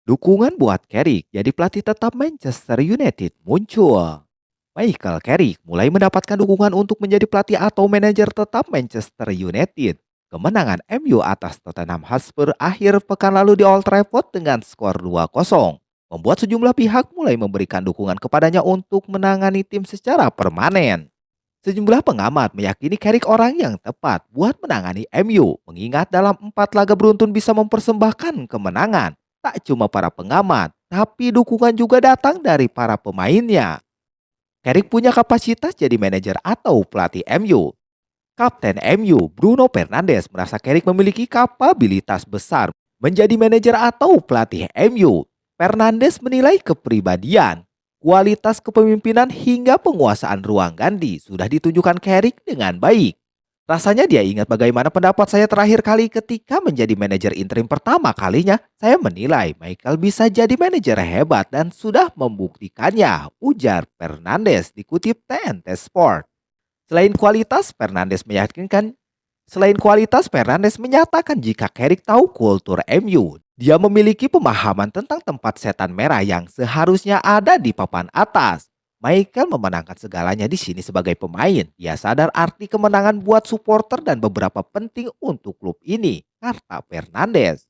Dukungan buat Carrick jadi pelatih tetap Manchester United muncul. Michael Carrick mulai mendapatkan dukungan untuk menjadi pelatih atau manajer tetap Manchester United. Kemenangan MU atas Tottenham Hotspur akhir pekan lalu di Old Trafford dengan skor 2-0 membuat sejumlah pihak mulai memberikan dukungan kepadanya untuk menangani tim secara permanen. Sejumlah pengamat meyakini Carrick orang yang tepat buat menangani MU, mengingat dalam 4 laga beruntun bisa mempersembahkan kemenangan. Tak cuma para pengamat, tapi dukungan juga datang dari para pemainnya. Carrick punya kapasitas jadi manajer atau pelatih MU. Kapten MU, Bruno Fernandes, merasa Carrick memiliki kapabilitas besar menjadi manajer atau pelatih MU. Fernandes menilai kepribadian, kualitas kepemimpinan hingga penguasaan ruang ganti sudah ditunjukkan Carrick dengan baik. Rasanya dia ingat bagaimana pendapat saya terakhir kali ketika menjadi manajer interim pertama kalinya. Saya menilai Michael bisa jadi manajer hebat dan sudah membuktikannya, ujar Fernandes dikutip TNT Sport. Selain kualitas, Fernandes menyatakan jika Carrick tahu kultur MU, dia memiliki pemahaman tentang tempat setan merah yang seharusnya ada di papan atas. Michael memenangkan segalanya di sini sebagai pemain. Dia sadar arti kemenangan buat supporter dan beberapa penting untuk klub ini, kata Fernandes.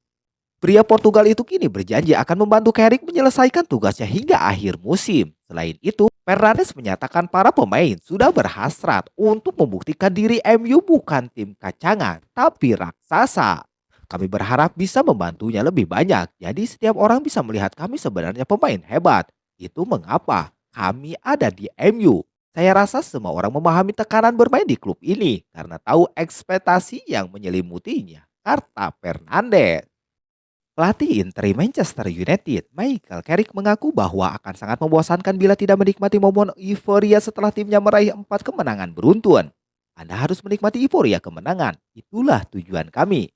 Pria Portugal itu kini berjanji akan membantu Carrick menyelesaikan tugasnya hingga akhir musim. Selain itu, Fernandes menyatakan para pemain sudah berhasrat untuk membuktikan diri MU bukan tim kacangan, tapi raksasa. Kami berharap bisa membantunya lebih banyak, jadi setiap orang bisa melihat kami sebenarnya pemain hebat. Itu mengapa kami ada di MU. Saya rasa semua orang memahami tekanan bermain di klub ini karena tahu ekspektasi yang menyelimutinya, kata Fernandes. Pelatih interim Manchester United, Michael Carrick mengaku bahwa akan sangat membosankan bila tidak menikmati momen euforia setelah timnya meraih 4 kemenangan beruntun. Anda harus menikmati euforia kemenangan, itulah tujuan kami.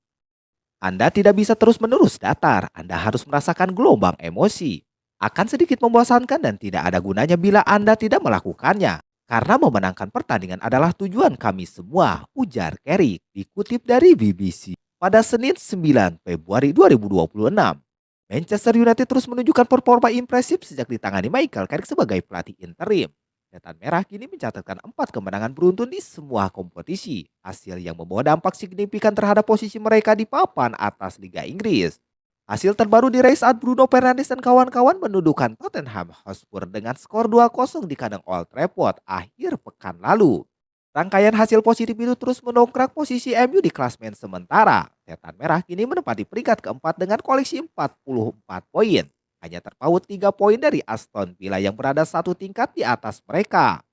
Anda tidak bisa terus-menerus datar, Anda harus merasakan gelombang emosi. Akan sedikit membosankan dan tidak ada gunanya bila Anda tidak melakukannya. Karena memenangkan pertandingan adalah tujuan kami semua, ujar Carrick, dikutip dari BBC. Pada Senin 9 Februari 2026, Manchester United terus menunjukkan performa impresif sejak ditangani Michael Carrick sebagai pelatih interim. Setan Merah kini mencatatkan 4 kemenangan beruntun di semua kompetisi, hasil yang membawa dampak signifikan terhadap posisi mereka di papan atas Liga Inggris. Hasil terbaru diraih saat Bruno Fernandes dan kawan-kawan mendudukan Tottenham Hotspur dengan skor 2-0 di kandang Old Trafford akhir pekan lalu. Rangkaian hasil positif itu terus mendongkrak posisi MU di klasemen sementara. Setan Merah kini menempati peringkat keempat dengan koleksi 44 poin. Hanya terpaut 3 poin dari Aston Villa yang berada satu tingkat di atas mereka.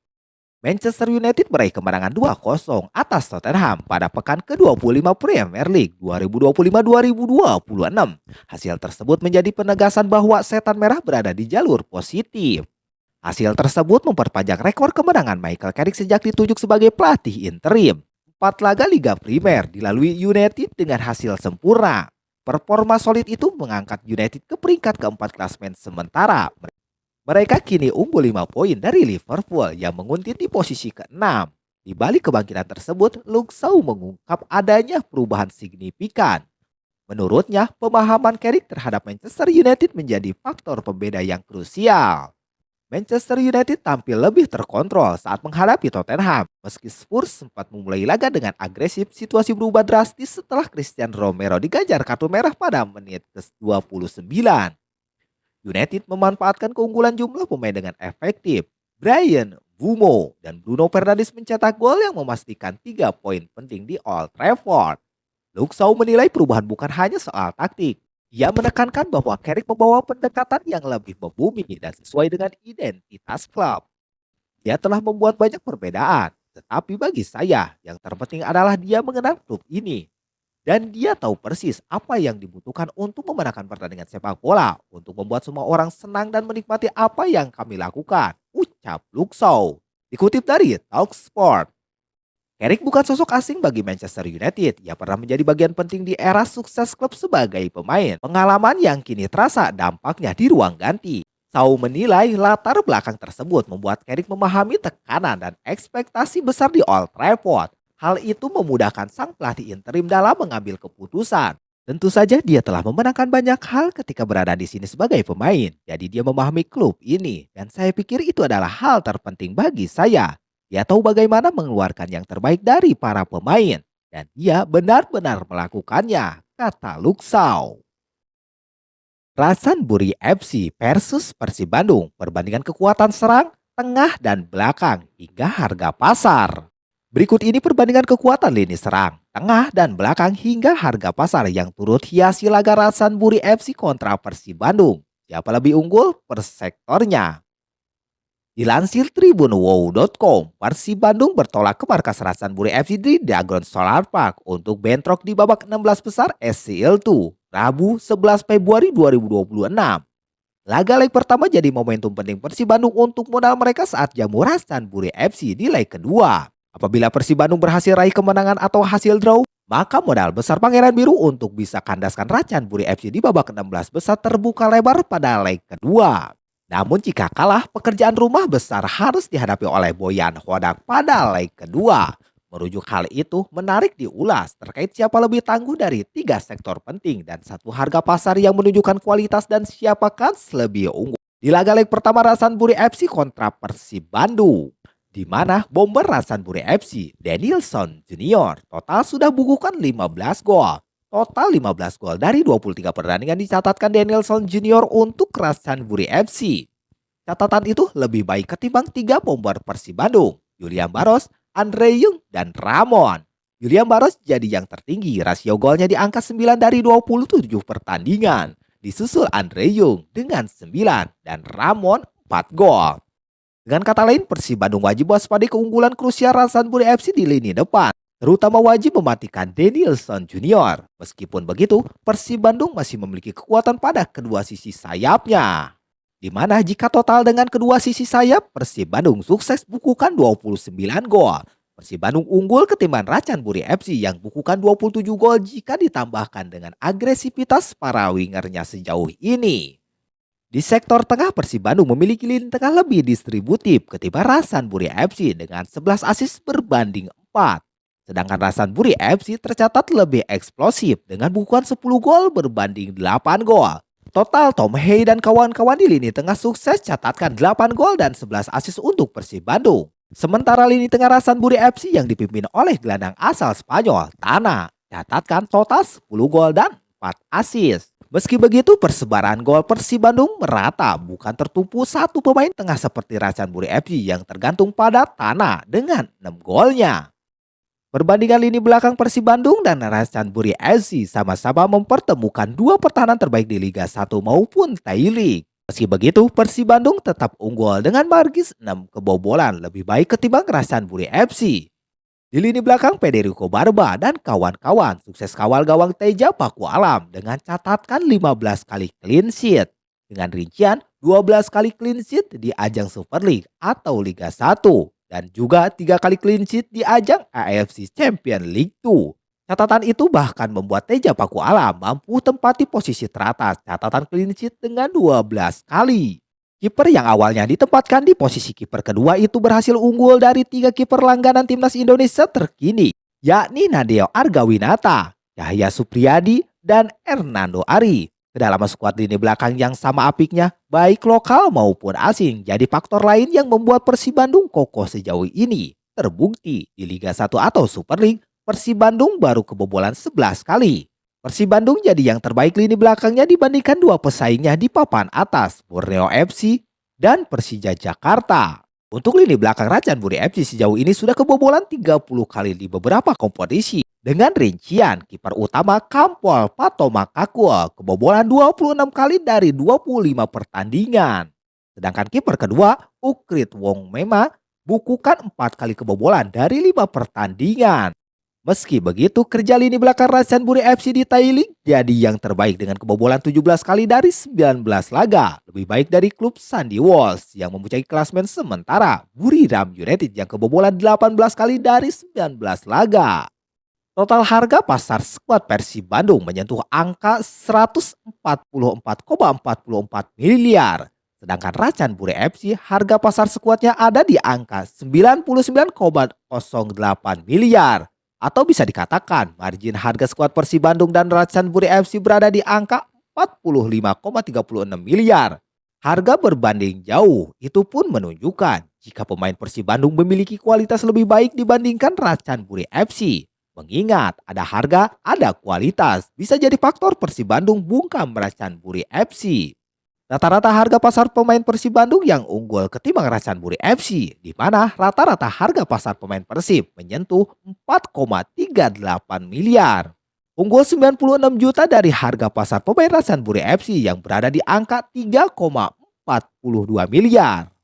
Manchester United meraih kemenangan 2-0 atas Tottenham pada pekan ke-25 Premier League 2025-2026. Hasil tersebut menjadi penegasan bahwa Setan Merah berada di jalur positif. Hasil tersebut memperpanjang rekor kemenangan Michael Carrick sejak ditunjuk sebagai pelatih interim. 4 laga Liga Primer dilalui United dengan hasil sempurna. Performa solid itu mengangkat United ke peringkat keempat klasemen sementara. Mereka kini unggul 5 poin dari Liverpool yang menguntit di posisi ke-6. Di balik kebangkitan tersebut, Luke Shaw mengungkap adanya perubahan signifikan. Menurutnya, pemahaman Carrick terhadap Manchester United menjadi faktor pembeda yang krusial. Manchester United tampil lebih terkontrol saat menghadapi Tottenham. Meski Spurs sempat memulai laga dengan agresif, situasi berubah drastis setelah Christian Romero diganjar kartu merah pada menit ke-29. United memanfaatkan keunggulan jumlah pemain dengan efektif. Bryan Mbeumo dan Bruno Fernandes mencetak gol yang memastikan 3 poin penting di Old Trafford. Luke Shaw menilai perubahan bukan hanya soal taktik. Ia menekankan bahwa Carrick membawa pendekatan yang lebih membumi dan sesuai dengan identitas klub. Dia telah membuat banyak perbedaan, tetapi bagi saya yang terpenting adalah dia mengenal klub ini. Dan dia tahu persis apa yang dibutuhkan untuk memenangkan pertandingan sepak bola, untuk membuat semua orang senang dan menikmati apa yang kami lakukan, ucap Luke Shaw. Dikutip dari Talksport. Carrick bukan sosok asing bagi Manchester United. Ia pernah menjadi bagian penting di era sukses klub sebagai pemain. Pengalaman yang kini terasa dampaknya di ruang ganti. Shaw menilai latar belakang tersebut membuat Carrick memahami tekanan dan ekspektasi besar di Old Trafford. Hal itu memudahkan sang pelatih interim dalam mengambil keputusan. Tentu saja dia telah memenangkan banyak hal ketika berada di sini sebagai pemain. Jadi dia memahami klub ini dan saya pikir itu adalah hal terpenting bagi saya. Dia tahu bagaimana mengeluarkan yang terbaik dari para pemain dan dia benar-benar melakukannya, kata Luxau. Rasanburi FC versus Persib Bandung perbandingan kekuatan serang, tengah, dan belakang hingga harga pasar. Berikut ini perbandingan kekuatan lini serang, tengah, dan belakang hingga harga pasar yang turut hiasi laga Rasanburi FC kontra Persib Bandung. Siapa lebih unggul per sektornya? Dilansir tribunwow.com, Persib Bandung bertolak ke markas Rasanburi FC di Dagon Solar Park untuk bentrok di babak 16 besar SCL2, Rabu 11 Februari 2026. Laga leg pertama jadi momentum penting Persib Bandung untuk modal mereka saat jamu Rasanburi FC di leg kedua. Apabila Persib Bandung berhasil raih kemenangan atau hasil draw, maka modal besar Pangeran Biru untuk bisa kandaskan Rasanburi FC di babak 16 besar terbuka lebar pada leg kedua. Namun jika kalah, pekerjaan rumah besar harus dihadapi oleh Boyan Hodak pada leg kedua. Merujuk hal itu, menarik diulas terkait siapa lebih tangguh dari tiga sektor penting dan satu harga pasar yang menunjukkan kualitas dan siapa kans lebih unggul. Di laga leg pertama Rasanburi FC kontra Persib Bandung, di mana bomber Rasanburi FC, Danielson Junior, total sudah bukukan 15 gol. Total 15 gol dari 23 pertandingan dicatatkan Danielson Junior untuk Rasanburi FC. Catatan itu lebih baik ketimbang 3 bomber Persib Bandung, Julian Baros, Andre Yung, dan Ramon. Julian Baros jadi yang tertinggi, rasio golnya di angka 9 dari 27 pertandingan. Disusul Andre Yung dengan 9 dan Ramon 4 gol. Dengan kata lain, Persib Bandung wajib waspadai keunggulan krusial Rasanburi FC di lini depan, terutama wajib mematikan Danielson Junior. Meskipun begitu, Persib Bandung masih memiliki kekuatan pada kedua sisi sayapnya. Di mana jika total dengan kedua sisi sayap, Persib Bandung sukses bukukan 29 gol. Persib Bandung unggul ketimbang Rasanburi FC yang bukukan 27 gol jika ditambahkan dengan agresivitas para wingernya sejauh ini. Di sektor tengah, Persib Bandung memiliki lini tengah lebih distributif ketimbang Rasanburi FC dengan 11 assist berbanding 4. Sedangkan Rasanburi FC tercatat lebih eksplosif dengan bukuan 10 gol berbanding 8 gol. Total Tom Hey dan kawan-kawan di lini tengah sukses catatkan 8 gol dan 11 assist untuk Persib Bandung. Sementara lini tengah Rasanburi FC yang dipimpin oleh gelandang asal Spanyol, Tana, catatkan total 10 gol dan 4 assist. Meski begitu, persebaran gol Persib Bandung merata, bukan tertumpu satu pemain tengah seperti Rasanburi FC yang tergantung pada Tana dengan 6 golnya. Perbandingan lini belakang Persib Bandung dan Rasanburi FC sama-sama mempertemukan dua pertahanan terbaik di Liga 1 maupun Thai League. Meski begitu, Persib Bandung tetap unggul dengan margin 6 kebobolan lebih baik ketimbang Rasanburi FC. Di lini belakang, Federico Barba dan kawan-kawan sukses kawal gawang Teja Paku Alam dengan catatkan 15 kali clean sheet. Dengan rincian 12 kali clean sheet di ajang Super League atau Liga 1 dan juga 3 kali clean sheet di ajang AFC Champions League 2. Catatan itu bahkan membuat Teja Paku Alam mampu tempati posisi teratas catatan clean sheet dengan 12 kali. Kiper yang awalnya ditempatkan di posisi kiper kedua itu berhasil unggul dari 3 kiper langganan timnas Indonesia terkini, yakni Nadeo Argawinata, Yahya Supriyadi, dan Hernando Ari. Kedalaman skuad lini belakang yang sama apiknya, baik lokal maupun asing, jadi faktor lain yang membuat Persib Bandung kokoh sejauh ini. Terbukti di Liga 1 atau Super League, Persib Bandung baru kebobolan 11 kali. Persib Bandung jadi yang terbaik lini belakangnya dibandingkan dua pesaingnya di papan atas, Borneo FC dan Persija Jakarta. Untuk lini belakang Rasanburi FC sejauh ini sudah kebobolan 30 kali di beberapa kompetisi. Dengan rincian kiper utama Kampol Patomakakul kebobolan 26 kali dari 25 pertandingan. Sedangkan kiper kedua Ukrit Wong Mema bukukan 4 kali kebobolan dari 5 pertandingan. Meski begitu, kerja lini belakang Rasanburi FC di Thai League jadi yang terbaik dengan kebobolan 17 kali dari 19 laga. Lebih baik dari klub Sandy Walsh yang mempunyai klasmen sementara Buriram United yang kebobolan 18 kali dari 19 laga. Total harga pasar skuad Persib Bandung menyentuh angka 144,44 miliar. Sedangkan Rasanburi FC harga pasar skuadnya ada di angka 99,08 miliar. Atau bisa dikatakan margin harga skuad Persib Bandung dan Racanburi FC berada di angka 45,36 miliar. Harga berbanding jauh itu pun menunjukkan jika pemain Persib Bandung memiliki kualitas lebih baik dibandingkan Racanburi FC. Mengingat ada harga, ada kualitas, bisa jadi faktor Persib Bandung bungkam Racanburi FC. Rata-rata harga pasar pemain Persib Bandung yang unggul ketimbang Racanburi FC, di mana rata-rata harga pasar pemain Persib menyentuh 4,38 miliar. Unggul 96 juta dari harga pasar pemain Racanburi FC yang berada di angka 3,42 miliar.